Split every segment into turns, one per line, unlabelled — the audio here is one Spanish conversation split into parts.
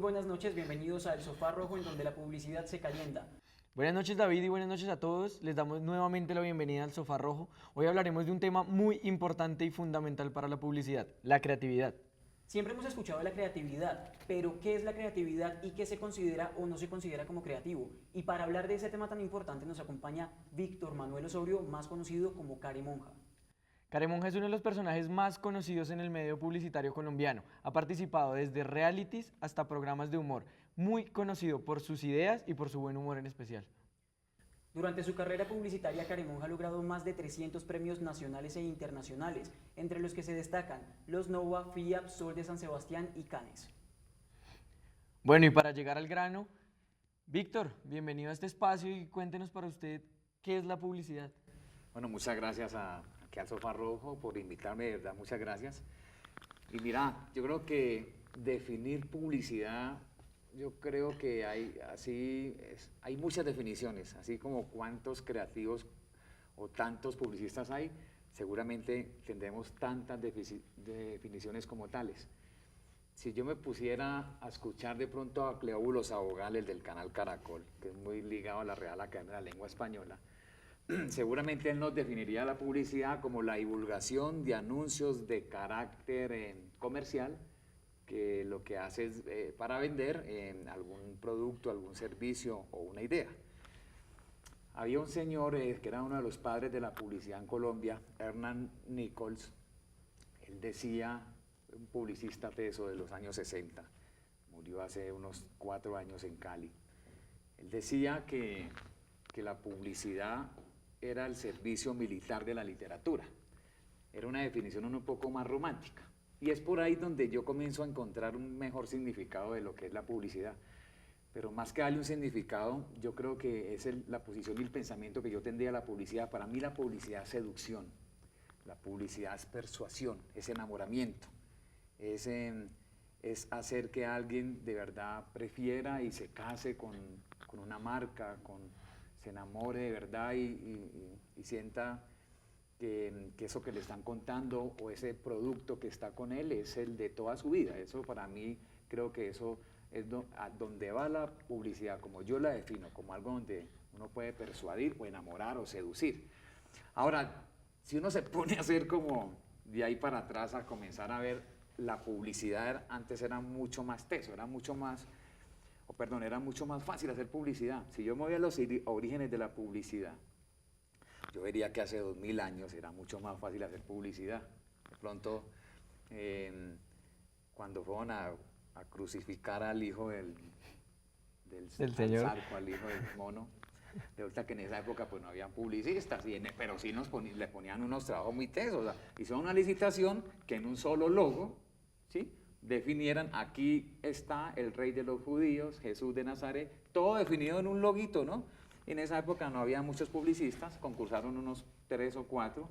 buenas noches, bienvenidos a El Sofá Rojo, en donde la publicidad se calienta.
Buenas noches David y buenas noches a todos. Les damos nuevamente la bienvenida al Sofá Rojo. Hoy hablaremos de un tema muy importante y fundamental para la publicidad, la creatividad.
Siempre hemos escuchado de la creatividad, pero ¿qué es la creatividad y qué se considera o no se considera como creativo? Y para hablar de ese tema tan importante nos acompaña Víctor Manuel Osorio, más conocido como Caremonja.
Caremonja es uno de los personajes más conocidos en el medio publicitario colombiano. Ha participado desde realities hasta programas de humor, muy conocido por sus ideas y por su buen humor en especial.
Durante su carrera publicitaria, Caremonja ha logrado más de 300 premios nacionales e internacionales, entre los que se destacan los Nova, FIAP, Sol de San Sebastián y Cannes.
Bueno, y para llegar al grano, Víctor, bienvenido a este espacio y cuéntenos para usted qué es la publicidad.
Bueno, muchas gracias aquí al Sofá Rojo por invitarme, de verdad, muchas gracias. Y mira, yo creo que definir publicidad, yo creo que hay muchas definiciones, así como cuántos creativos o tantos publicistas hay, seguramente tendremos tantas definiciones como tales. Si yo me pusiera a escuchar de pronto a Cleóbulo Sabogal, el del canal Caracol, que es muy ligado a la Real Academia de la Lengua Española, seguramente él nos definiría la publicidad como la divulgación de anuncios de carácter comercial, que lo que hace es para vender algún producto, algún servicio o una idea. Había un señor que era uno de los padres de la publicidad en Colombia, Hernán Nichols. Él decía, un publicista teso de los años 60, murió hace unos 4 años en Cali. Él decía que la publicidad era el servicio militar de la literatura. Era una definición un poco más romántica. Y es por ahí donde yo comienzo a encontrar un mejor significado de lo que es la publicidad. Pero más que darle un significado, yo creo que es la posición y el pensamiento que yo tendría a la publicidad. Para mí la publicidad es seducción, la publicidad es persuasión, es enamoramiento, es hacer que alguien de verdad prefiera y se case con una marca, se enamore de verdad y sienta que eso que le están contando o ese producto que está con él es el de toda su vida. Eso para mí creo que eso es a donde va la publicidad, como yo la defino, como algo donde uno puede persuadir o enamorar o seducir. Ahora, si uno se pone a hacer como de ahí para atrás a comenzar a ver, la publicidad antes era mucho más teso, era mucho más fácil hacer publicidad. Si yo me voy a los orígenes de la publicidad, yo vería que hace 2000 años era mucho más fácil hacer publicidad. De pronto, cuando fueron a crucificar al hijo del
señor,
Zarco, al hijo del mono, resulta que en esa época pues no habían publicistas, pero sí le ponían unos trabajos muy tesos. O sea, hicieron una licitación que en un solo logo, ¿sí?, definieran, aquí está el rey de los judíos, Jesús de Nazaret, todo definido en un loguito, ¿no? En esa época no había muchos publicistas, concursaron unos 3 o 4,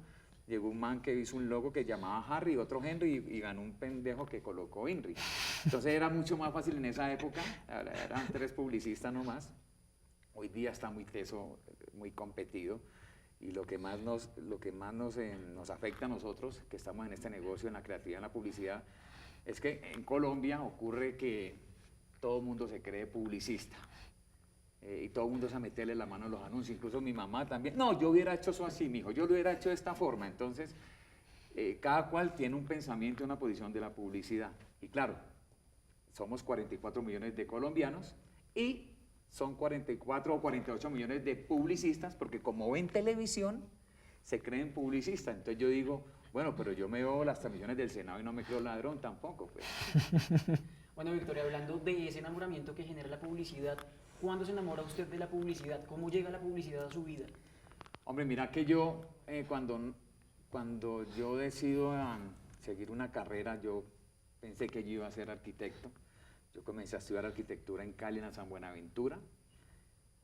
llegó un man que hizo un logo que llamaba Harry, otro Henry, y ganó un pendejo que colocó Henry. Entonces era mucho más fácil en esa época, eran 3 publicistas nomás. Hoy día está muy teso, muy competido, y lo que más nos afecta a nosotros, que estamos en este negocio, en la creatividad, en la publicidad, es que en Colombia ocurre que todo el mundo se cree publicista. Y todo el mundo se a meterle la mano en los anuncios, incluso mi mamá también. No, yo hubiera hecho eso así, mijo, yo lo hubiera hecho de esta forma. Entonces, cada cual tiene un pensamiento y una posición de la publicidad. Y claro, somos 44 millones de colombianos y son 44 o 48 millones de publicistas, porque como ven televisión, se creen publicistas. Entonces yo digo, bueno, pero yo me veo las transmisiones del Senado y no me creo ladrón tampoco, pues.
Bueno, Victoria, hablando de ese enamoramiento que genera la publicidad, ¿cuándo se enamora usted de la publicidad? ¿Cómo llega la publicidad a su vida?
Hombre, mira que yo, cuando yo decido seguir una carrera, yo pensé que yo iba a ser arquitecto. Yo comencé a estudiar arquitectura en Cali, en la San Buenaventura.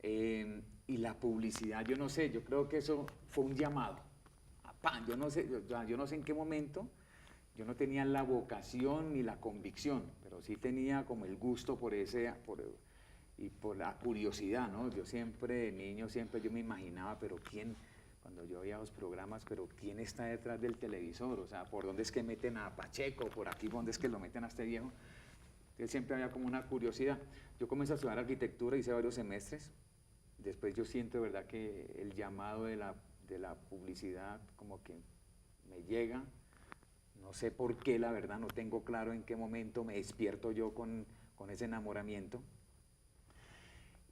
Y la publicidad, yo no sé, yo creo que eso fue un llamado. Yo no sé en qué momento. Yo no tenía la vocación ni la convicción, pero sí tenía como el gusto por la curiosidad, ¿no? Yo siempre, de niño, yo me imaginaba, pero quién, cuando yo veía los programas, pero quién está detrás del televisor, o sea, por dónde es que meten a Pacheco, por aquí, por dónde es que lo meten a este viejo. Entonces siempre había como una curiosidad. Yo comencé a estudiar arquitectura, hice varios semestres. Después yo siento de verdad que el llamado de la publicidad como que me llega. No sé por qué, la verdad, no tengo claro en qué momento me despierto yo con ese enamoramiento.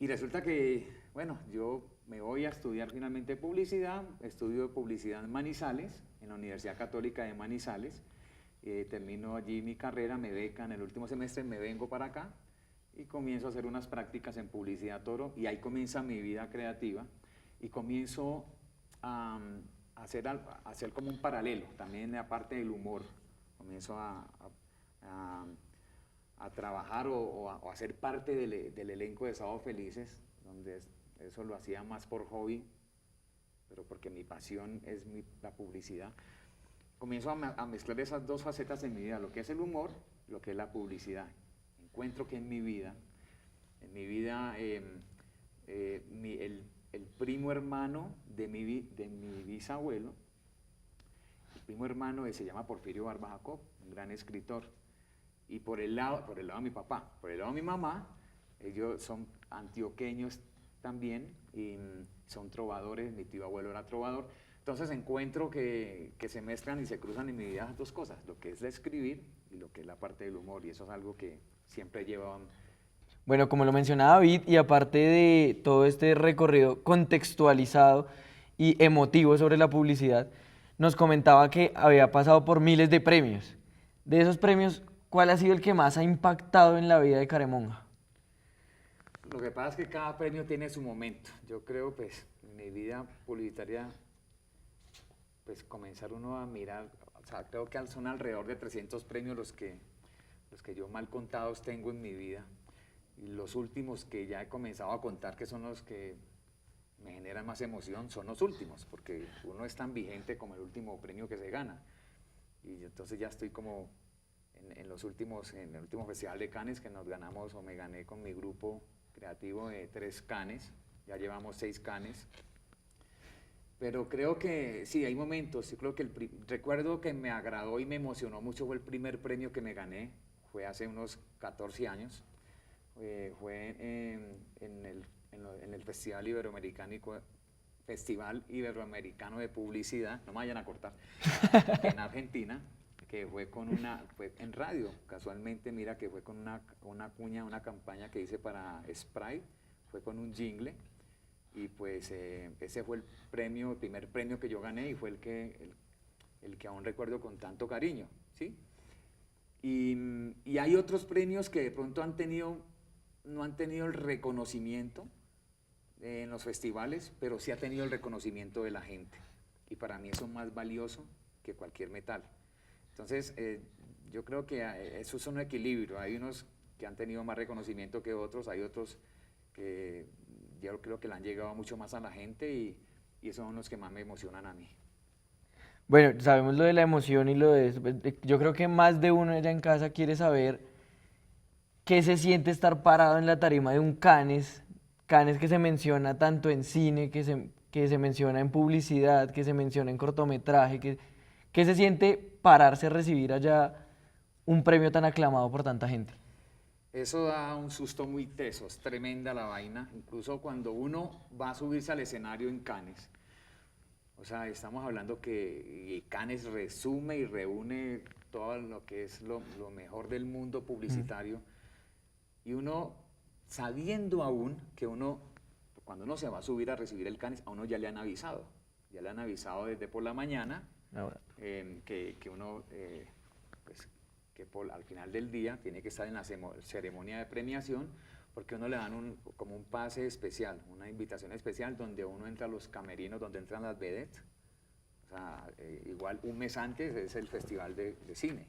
Y resulta que, bueno, yo me voy a estudiar finalmente publicidad, estudio publicidad en Manizales, en la Universidad Católica de Manizales, termino allí mi carrera, me becan en el último semestre, me vengo para acá y comienzo a hacer unas prácticas en Publicidad Toro y ahí comienza mi vida creativa y comienzo a hacer como un paralelo, también aparte del humor, comienzo a trabajar o a ser parte del elenco de Sábado Felices, donde eso lo hacía más por hobby, pero porque mi pasión es la publicidad. Comienzo a mezclar esas dos facetas en mi vida, lo que es el humor, lo que es la publicidad. Encuentro que en mi vida el primo hermano de mi bisabuelo, el primo hermano se llama Porfirio Barba Jacob, un gran escritor. Y por el lado de mi papá, por el lado de mi mamá, ellos son antioqueños también y son trovadores, mi tío abuelo era trovador. Entonces encuentro que se mezclan y se cruzan en mi vida las dos cosas, lo que es el escribir y lo que es la parte del humor, y eso es algo que siempre lleva.
Bueno, como lo mencionaba David, y aparte de todo este recorrido contextualizado y emotivo sobre la publicidad, nos comentaba que había pasado por miles de premios. De esos premios, ¿cuál ha sido el que más ha impactado en la vida de Caremonja?
Lo que pasa es que cada premio tiene su momento. Yo creo, pues, en mi vida publicitaria, pues, comenzar uno a mirar, o sea, creo que son alrededor de 300 premios los que yo mal contados tengo en mi vida. Y los últimos que ya he comenzado a contar, que son los que me generan más emoción, son los últimos, porque uno es tan vigente como el último premio que se gana. Y entonces ya estoy como en el último Festival de Cannes que nos ganamos, o me gané con mi grupo creativo de 3 Cannes, ya llevamos 6 Cannes. Pero creo que sí, hay momentos, yo creo que recuerdo que me agradó y me emocionó mucho fue el primer premio que me gané, fue hace unos 14 años, fue en el Festival Iberoamericano de Publicidad, no me vayan a cortar, en Argentina, que fue en radio, casualmente, mira que fue con una cuña, una campaña que hice para Sprite, fue con un jingle, y pues ese fue el primer premio que yo gané y fue el que aún recuerdo con tanto cariño, ¿sí? Y hay otros premios que de pronto no han tenido el reconocimiento en los festivales, pero sí ha tenido el reconocimiento de la gente, y para mí eso es más valioso que cualquier metal. Entonces, yo creo que eso es un equilibrio. Hay unos que han tenido más reconocimiento que otros, hay otros que yo creo que le han llegado mucho más a la gente y esos son los que más me emocionan a mí.
Bueno, sabemos lo de la emoción y lo de eso. Yo creo que más de uno allá en casa quiere saber qué se siente estar parado en la tarima de un Cannes que se menciona tanto en cine, que se menciona en publicidad, que se menciona en cortometraje, ¿qué se siente pararse a recibir allá un premio tan aclamado por tanta gente?
Eso da un susto muy teso, es tremenda la vaina, incluso cuando uno va a subirse al escenario en Cannes. O sea, estamos hablando que Cannes resume y reúne todo lo que es lo mejor del mundo publicitario. Y uno, sabiendo aún que cuando uno se va a subir a recibir el Cannes, a uno ya le han avisado. Ya le han avisado desde por la mañana que uno, pues, al final del día tiene que estar en la ceremonia de premiación, porque uno le dan como un pase especial, una invitación especial donde uno entra a los camerinos, donde entran las vedettes. O sea, igual un mes antes es el festival de cine.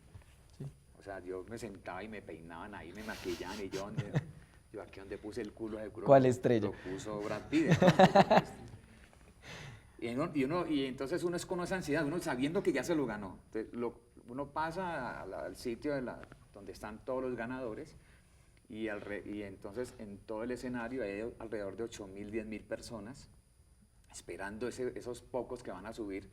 Sí. O sea, yo me sentaba y me peinaban ahí, me maquillaban y yo aquí donde puse el culo de culo.
¿Cuál estrella?
Lo puso Brad Pitt, ¿no? Y entonces uno es con esa ansiedad, uno sabiendo que ya se lo ganó. Entonces, uno pasa al sitio donde están todos los ganadores y entonces en todo el escenario hay alrededor de 8.000, 10.000 personas esperando esos pocos que van a subir,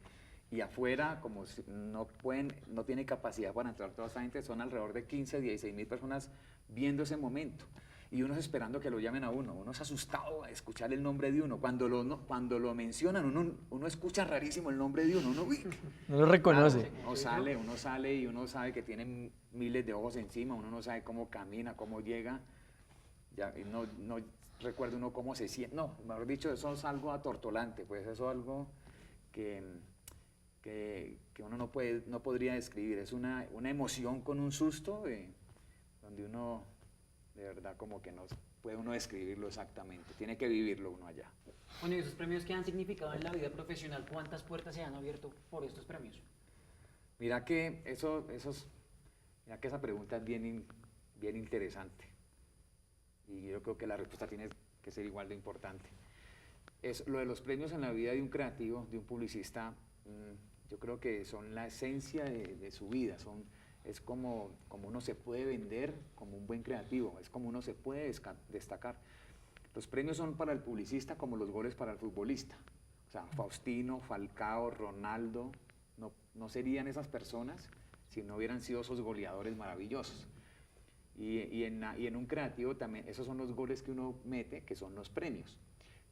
y afuera, como no tiene capacidad para entrar toda esta gente, son alrededor de 15, 16.000 personas viendo ese momento. Y uno es esperando que lo llamen a uno, uno es asustado a escuchar el nombre de uno. Cuando lo mencionan, uno escucha rarísimo el nombre de uno, uy,
No lo reconoce.
claro, uno sale y uno sabe que tiene miles de ojos encima, uno no sabe cómo camina, cómo llega, ya, y no recuerda uno cómo se siente, no, mejor dicho, eso es algo atortolante, pues eso es algo que uno no podría describir, es una emoción con un susto donde uno, de verdad, como que no puede uno describirlo exactamente, tiene que vivirlo uno allá.
Bueno, y esos premios que han significado en la vida profesional, ¿cuántas puertas se han abierto por estos premios?
Mira que esa pregunta es bien interesante y yo creo que la respuesta tiene que ser igual de importante. Lo de los premios en la vida de un creativo, de un publicista, yo creo que son la esencia de su vida, es como uno se puede vender como un buen creativo, es como uno se puede destacar. Los premios son para el publicista como los goles para el futbolista. O sea, Faustino, Falcao, Ronaldo, no serían esas personas si no hubieran sido esos goleadores maravillosos. Y en un creativo también, esos son los goles que uno mete, que son los premios,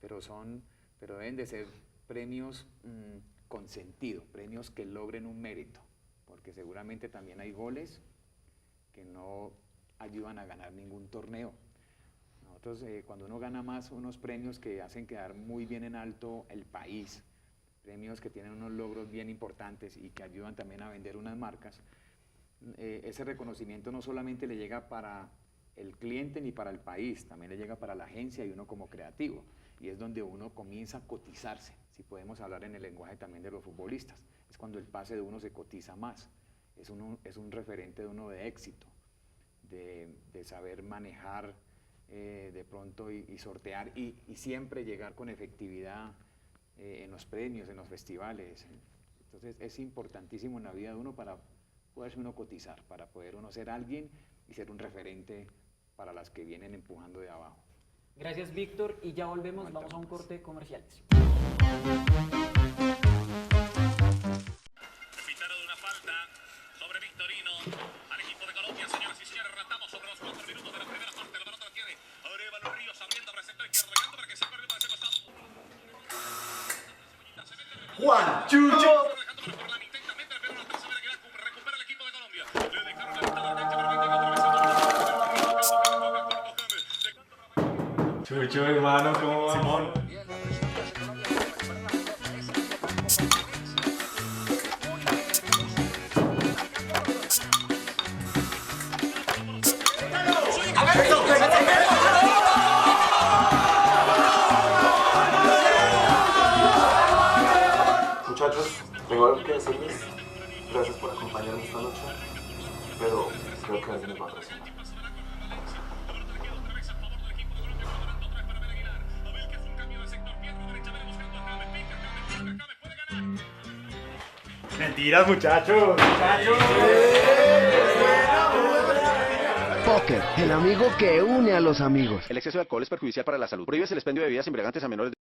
pero deben de ser premios con sentido, premios que logren un mérito, porque seguramente también hay goles que no ayudan a ganar ningún torneo. Nosotros, cuando uno gana más unos premios que hacen quedar muy bien en alto el país, premios que tienen unos logros bien importantes y que ayudan también a vender unas marcas, ese reconocimiento no solamente le llega para el cliente ni para el país, también le llega para la agencia y uno como creativo, y es donde uno comienza a cotizarse, si podemos hablar en el lenguaje también de los futbolistas, es cuando el pase de uno se cotiza más, es un referente de uno de éxito, de saber manejar de pronto y sortear y siempre llegar con efectividad en los premios, en los festivales. Entonces es importantísimo en la vida de uno para poderse uno cotizar, para poder uno ser alguien y ser un referente para las que vienen empujando de abajo.
Gracias, Víctor, y ya volvemos, vamos a un corte de comerciales.
Pitaron una falta sobre Victorino al equipo de Colombia, señoras y señores, ratamos sobre los 4 minutos de la primera parte, la pelota la tiene Arevalo Ríos abriendo receptor izquierdo, llegando para que se corra para ese costado.
Juan Chucho. Chucho, hermano, ¿cómo va? Simón. Muchachos, tengo algo que decirles. Gracias por acompañarme esta noche, pero creo que alguien nos va a traicionar. Mentiras, muchachos.
Póker, el amigo que une a los amigos.
El exceso de alcohol es perjudicial para la salud. Prohíbes el expendio de bebidas embriagantes a menores de...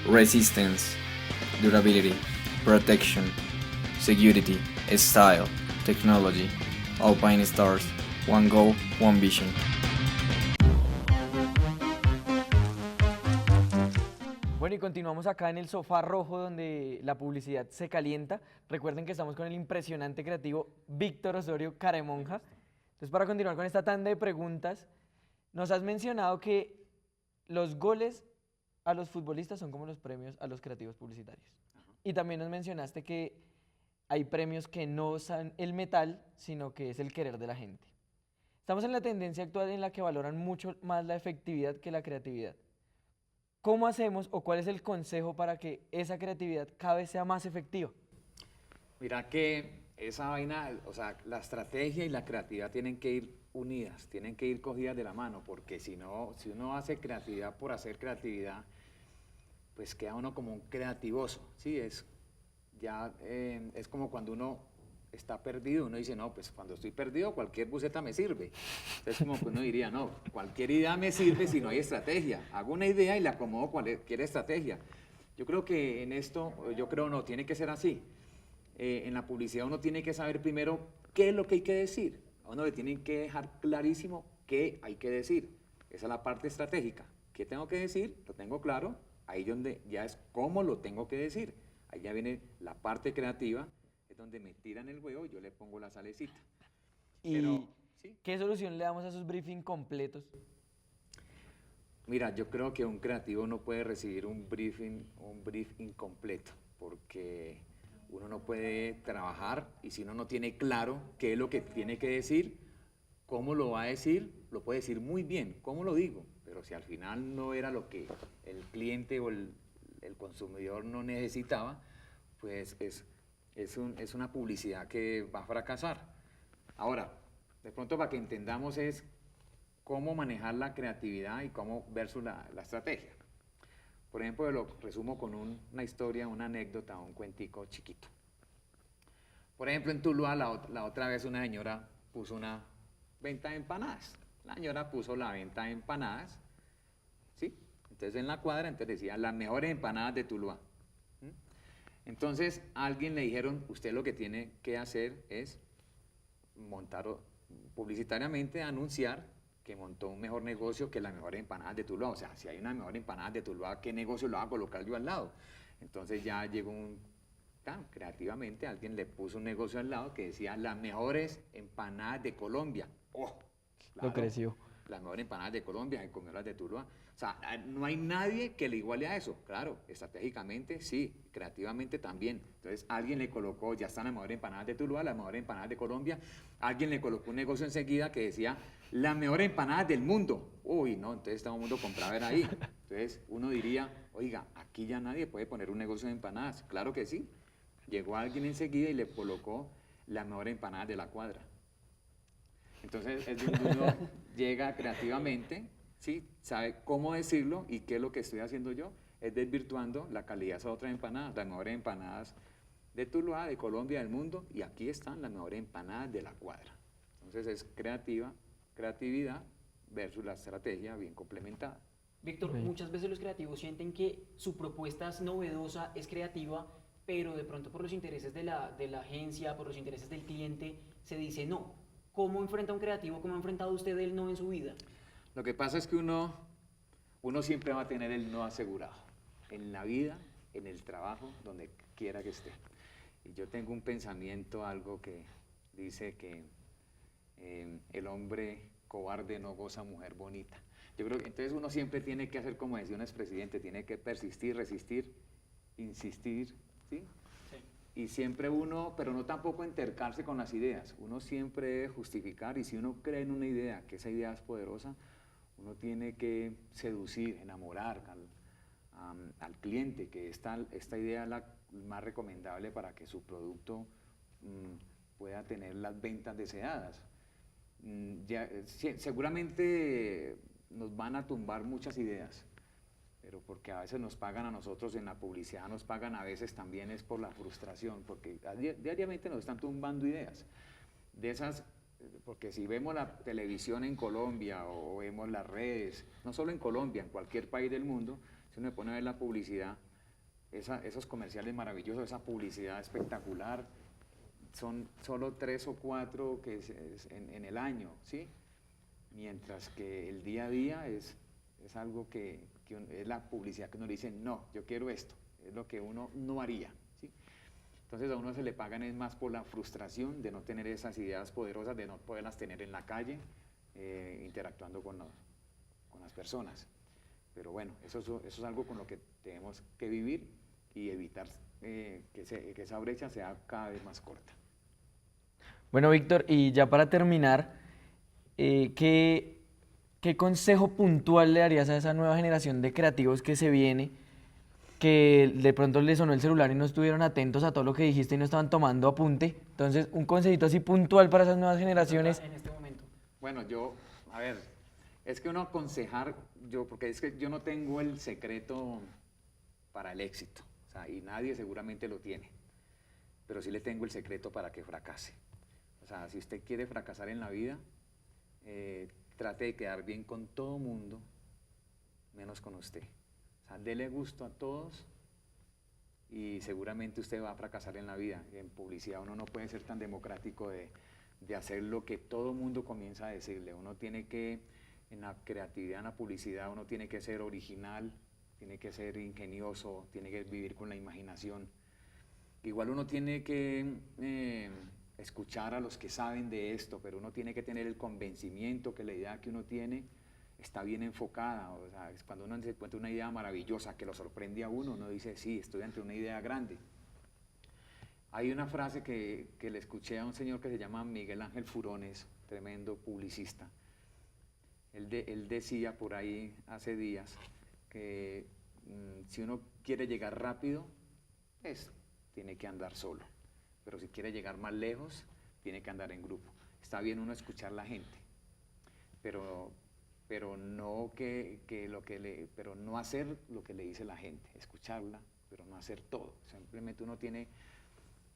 Resistance, durability, protection, security, style, technology, Alpine Stars, one goal, one vision.
Bueno, y continuamos acá en el sofá rojo donde la publicidad se calienta. Recuerden que estamos con el impresionante creativo Víctor Osorio Caremonja. Entonces, para continuar con esta tanda de preguntas, nos has mencionado que los goles a los futbolistas son como los premios a los creativos publicitarios. Y también nos mencionaste que hay premios que no son el metal, sino que es el querer de la gente. Estamos en la tendencia actual en la que valoran mucho más la efectividad que la creatividad. ¿Cómo hacemos o cuál es el consejo para que esa creatividad cada vez sea más efectiva?
Mira que esa vaina, o sea, la estrategia y la creatividad tienen que ir unidas, tienen que ir cogidas de la mano, porque si no, si uno hace creatividad por hacer creatividad, pues queda uno como un creativoso, ¿sí? Es como cuando uno está perdido, uno dice, no, pues cuando estoy perdido cualquier buceta me sirve. Entonces como que uno diría, no, cualquier idea me sirve si no hay estrategia. Hago una idea y le acomodo cualquier estrategia. Yo creo que en esto, no, tiene que ser así. En la publicidad uno tiene que saber primero qué es lo que hay que decir. A uno le tienen que dejar clarísimo qué hay que decir. Esa es la parte estratégica. ¿Qué tengo que decir? Lo tengo claro. Ahí donde ya es cómo lo tengo que decir. Ahí ya viene la parte creativa, es donde me tiran el huevo y yo le pongo la salecita.
¿Y
Pero, ¿sí?
qué solución le damos a esos briefings completos?
Mira, yo creo que un creativo no puede recibir un brief incompleto, porque uno no puede trabajar y si uno no tiene claro qué es lo que tiene que decir, cómo lo va a decir, lo puede decir muy bien, cómo lo digo, pero si al final no era lo que el cliente o el consumidor no necesitaba, pues es una publicidad que va a fracasar. Ahora, de pronto para que entendamos es cómo manejar la creatividad y cómo versus la estrategia. Por ejemplo, lo resumo con una historia, una anécdota, un cuentico chiquito. Por ejemplo, en Tuluá, la otra vez una señora puso una venta de empanadas. La señora puso la venta de empanadas, ¿sí? Entonces en la cuadra, entonces decía, las mejores empanadas de Tuluá. ¿Mm? Entonces a alguien le dijeron, usted lo que tiene que hacer es montar publicitariamente, anunciar que montó un mejor negocio que las mejores empanadas de Tuluá. O sea, si hay una mejor empanada de Tuluá, ¿qué negocio lo va a colocar yo al lado? Entonces ya llegó creativamente alguien le puso un negocio al lado que decía las mejores empanadas de Colombia. ¡Oh! Claro,
Lo creció.
las mejores empanadas de Colombia, y comió las de Tuluá. O sea, no hay nadie que le iguale a eso. Claro, estratégicamente sí, creativamente también. Entonces, alguien le colocó, ya están las mejores empanadas de Tuluá, las mejores empanadas de Colombia. Alguien le colocó un negocio enseguida que decía, las mejores empanadas del mundo. Uy, no, entonces todo el mundo compraba era ahí. Entonces, uno diría, oiga, aquí ya nadie puede poner un negocio de empanadas. Claro que sí. Llegó alguien enseguida y le colocó las mejores empanadas de la cuadra. Entonces, es donde uno llega creativamente, ¿sí? Sabe cómo decirlo y qué es lo que estoy haciendo yo. Es desvirtuando la calidad de esas otras empanadas, las mejores empanadas de Tuluá, de Colombia, del mundo, y aquí están las mejores empanadas de la cuadra. Entonces, es creatividad versus la estrategia bien complementada.
Víctor,
Ok.
muchas veces los creativos sienten que su propuesta es novedosa, es creativa, pero de pronto por los intereses de la agencia, por los intereses del cliente, se dice no. ¿Cómo enfrenta un creativo? ¿Cómo ha enfrentado usted el no en su vida?
Lo que pasa es que uno siempre va a tener el no asegurado, en la vida, en el trabajo, donde quiera que esté. Y yo tengo un pensamiento, algo que dice que el hombre cobarde no goza mujer bonita. Yo creo que entonces uno siempre tiene que hacer como decía un expresidente, tiene que persistir, resistir, insistir, ¿sí? Y siempre uno, pero no tampoco entercarse con las ideas, uno siempre debe justificar y si uno cree en una idea, que esa idea es poderosa, uno tiene que seducir, enamorar al cliente, que esta idea es la más recomendable para que su producto pueda tener las ventas deseadas. Seguramente nos van a tumbar muchas ideas, pero porque a veces nos pagan a nosotros en la publicidad, nos pagan a veces también es por la frustración, porque diariamente nos están tumbando ideas. De esas, porque si vemos la televisión en Colombia o vemos las redes, no solo en Colombia, en cualquier país del mundo, si uno se pone a ver la publicidad, esos comerciales maravillosos, esa publicidad espectacular, son solo 3 o 4 que en el año, ¿sí? Mientras que el día a día es algo que es la publicidad que uno dice, no, yo quiero esto, es lo que uno no haría, ¿sí? Entonces a uno se le pagan es más por la frustración de no tener esas ideas poderosas, de no poderlas tener en la calle, interactuando con las personas. Pero bueno, eso es algo con lo que tenemos que vivir y evitar que esa brecha sea cada vez más corta.
Bueno, Víctor, y ya para terminar, ¿qué consejo puntual le darías a esa nueva generación de creativos que se viene, que de pronto les sonó el celular y no estuvieron atentos a todo lo que dijiste y no estaban tomando apunte? Entonces, un consejito así puntual para esas nuevas generaciones.
En este momento.
Bueno, a ver, es que uno aconsejar, porque es que yo no tengo el secreto para el éxito, o sea, y nadie seguramente lo tiene. pero sí le tengo el secreto para que fracase. O sea, si usted quiere fracasar en la vida, trate de quedar bien con todo mundo, menos con usted. O sea, dele gusto a todos y seguramente usted va a fracasar en la vida. En publicidad uno no puede ser tan democrático de hacer lo que todo mundo comienza a decirle. Uno tiene que, en la creatividad, en la publicidad, uno tiene que ser original, tiene que ser ingenioso, tiene que vivir con la imaginación. Igual uno tiene que escuchar a los que saben de esto, pero uno tiene que tener el convencimiento que la idea que uno tiene está bien enfocada. O sea, es cuando uno se encuentra una idea maravillosa que lo sorprende a uno, uno dice, sí, estoy ante una idea grande. Hay una frase que le escuché a un señor que se llama Miguel Ángel Furones, tremendo publicista. Él decía por ahí hace días que si uno quiere llegar rápido, pues tiene que andar solo. Pero si quiere llegar más lejos, tiene que andar en grupo. Está bien uno escuchar a la gente, pero no pero no hacer lo que le dice la gente, escucharla, pero no hacer todo. Simplemente uno tiene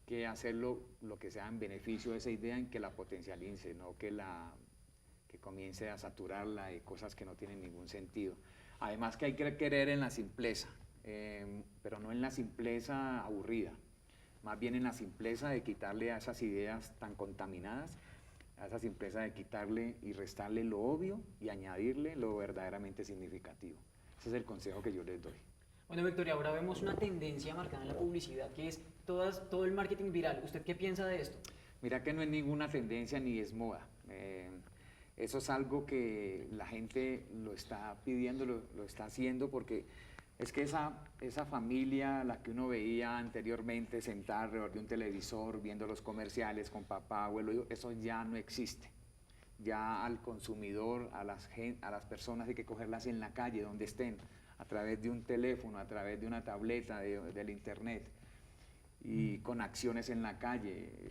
que hacer lo que sea en beneficio de esa idea, en que la potencialice, no que comience a saturarla de cosas que no tienen ningún sentido. Además que hay que querer en la simpleza, pero no en la simpleza aburrida, más bien en la simpleza de quitarle a esas ideas tan contaminadas, a esa simpleza de quitarle y restarle lo obvio y añadirle lo verdaderamente significativo. Ese es el consejo que yo les doy.
Bueno, Victoria, ahora vemos una tendencia marcada en la publicidad que es todo el marketing viral. ¿Usted qué piensa de esto?
Mira que no es ninguna tendencia ni es moda. Eso es algo que la gente lo está pidiendo, lo está haciendo, porque es que esa familia, la que uno veía anteriormente sentada alrededor de un televisor, viendo los comerciales con papá, abuelo, hijo, eso ya no existe. Ya al consumidor, a las personas hay que cogerlas en la calle, donde estén, a través de un teléfono, a través de una tableta, del internet, y con acciones en la calle.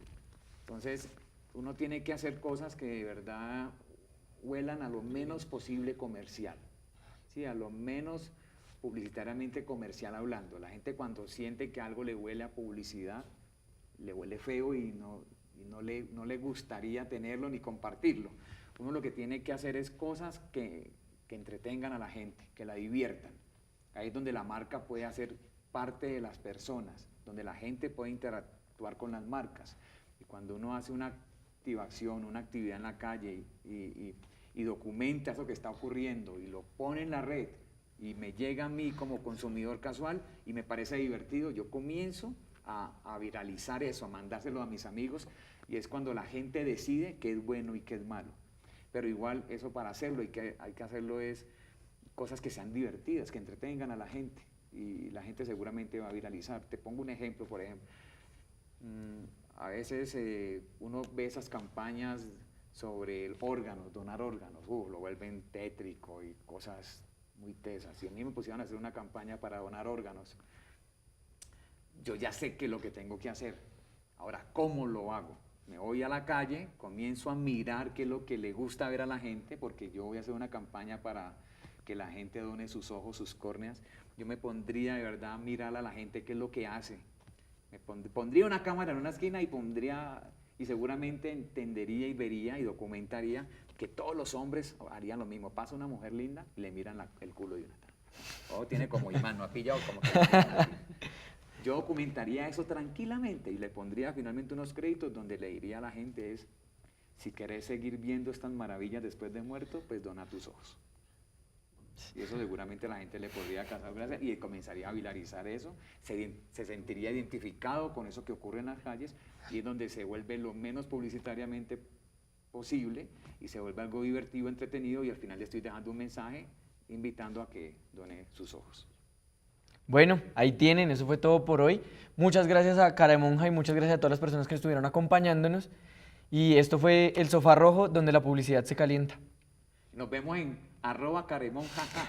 Entonces, uno tiene que hacer cosas que de verdad huelan a lo menos posible comercial, ¿sí? A lo menos publicitariamente comercial hablando. La gente cuando siente que algo le huele a publicidad, le huele feo y no le gustaría tenerlo ni compartirlo. Uno lo que tiene que hacer es cosas que entretengan a la gente, que la diviertan. Ahí es donde la marca puede hacer parte de las personas, donde la gente puede interactuar con las marcas. Y cuando uno hace una activación, una actividad en la calle y documenta eso que está ocurriendo y lo pone en la red y me llega a mí como consumidor casual y me parece divertido, yo comienzo a viralizar eso, a mandárselo a mis amigos, y es cuando la gente decide qué es bueno y qué es malo. Pero igual eso, para hacerlo hay que hacerlo es cosas que sean divertidas, que entretengan a la gente, y la gente seguramente va a viralizar. Te pongo un ejemplo, por ejemplo. A veces uno ve esas campañas sobre el órgano, donar órganos, lo vuelven tétrico y cosas muy tesas. Si a mí me pusieran a hacer una campaña para donar órganos, yo ya sé qué es lo que tengo que hacer. Ahora, ¿cómo lo hago? Me voy a la calle, comienzo a mirar qué es lo que le gusta ver a la gente, porque yo voy a hacer una campaña para que la gente done sus ojos, sus córneas. Yo me pondría de verdad a mirar a la gente qué es lo que hace. Me pondría una cámara en una esquina y seguramente entendería y vería y documentaría que todos los hombres harían lo mismo. Pasa una mujer linda y le miran el culo de una tal. Oh, tiene como imán, no ha pillado como que... Yo documentaría eso tranquilamente y le pondría finalmente unos créditos donde le diría a la gente si querés seguir viendo estas maravillas después de muerto, pues dona tus ojos. Y eso seguramente la gente le podría causar gracia y comenzaría a viralizar eso, se sentiría identificado con eso que ocurre en las calles, y es donde se vuelve lo menos publicitariamente posible y se vuelve algo divertido, entretenido, y al final le estoy dejando un mensaje invitando a que done sus ojos.
Bueno, ahí tienen, eso fue todo por hoy. Muchas gracias a Cara de Monja y muchas gracias a todas las personas que estuvieron acompañándonos. Y esto fue El Sofá Rojo, donde la publicidad se calienta.
Nos vemos en @caremonjaja.